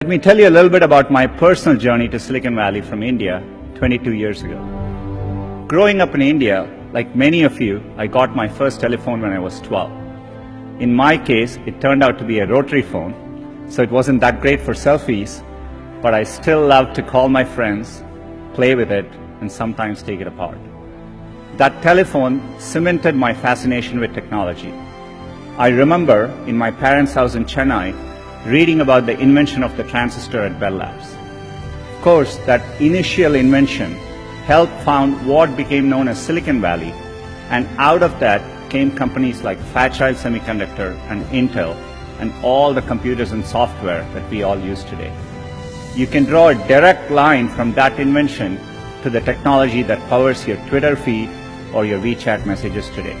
Let me tell you a little bit about my personal journey to Silicon Valley from India 22 years ago. Growing up in India, like many of you, I got my first telephone when I was 12. In my case, it turned out to be a rotary phone, so it wasn't that great for selfies, but I still loved to call my friends, play with it, and sometimes take it apart. That telephone cemented my fascination with technology. I remember in my parents' house in Chennai reading about the invention of the transistor at Bell Labs. Of course, that initial invention helped found what became known as Silicon Valley, and out of that came companies like Fairchild Semiconductor and Intel and all the computers and software that we all use today. You can draw a direct line from that invention to the technology that powers your Twitter feed or your WeChat messages today.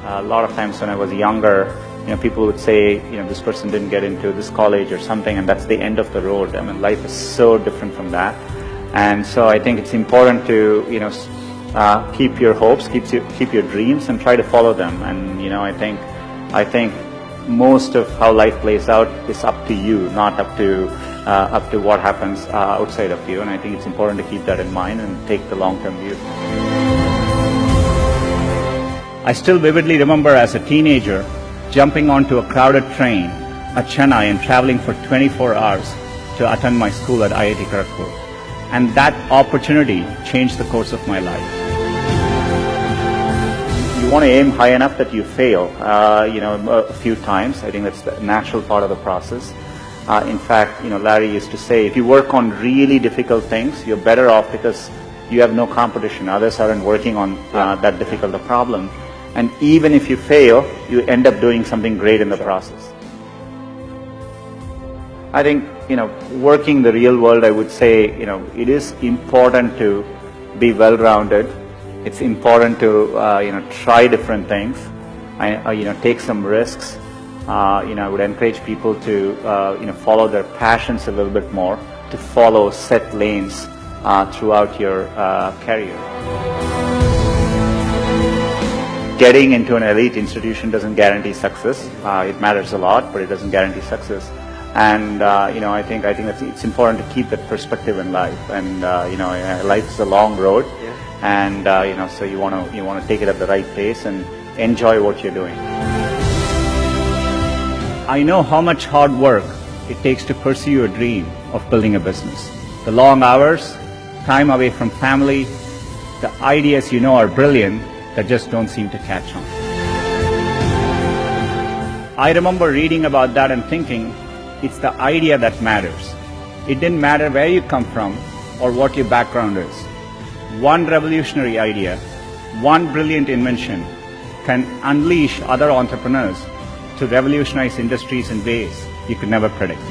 A lot of times when I was younger, people would say, this person didn't get into this college or something, and that's the end of the road. I mean, life is so different from that. And so I think it's important to, keep your hopes, keep your dreams, and try to follow them. And I think most of how life plays out is up to you, not up to what happens outside of you. And I think it's important to keep that in mind and take the long-term view. I still vividly remember as a teenager jumping onto a crowded train at Chennai and traveling for 24 hours to attend my school at IIT Kharagpur. And that opportunity changed the course of my life. You want to aim high enough that you fail, a few times. I think that's the natural part of the process. In fact, Larry used to say, if you work on really difficult things, you're better off because you have no competition. Others aren't working on that difficult a problem. And even if you fail, you end up doing something great in the process. I think, working the real world, I would say, it is important to be well-rounded. It's important to, try different things, take some risks. I would encourage people to, follow their passions a little bit more, to follow set lanes throughout your career. Getting into an elite institution doesn't guarantee success. It matters a lot, but it doesn't guarantee success. And I think it's important to keep that perspective in life. And life is a long road, and so you want to take it at the right pace and enjoy what you're doing. I know how much hard work it takes to pursue a dream of building a business. The long hours, time away from family, the ideas are brilliant that just don't seem to catch on. I remember reading about that and thinking, it's the idea that matters. It didn't matter where you come from or what your background is. One revolutionary idea, one brilliant invention can unleash other entrepreneurs to revolutionize industries in ways you could never predict.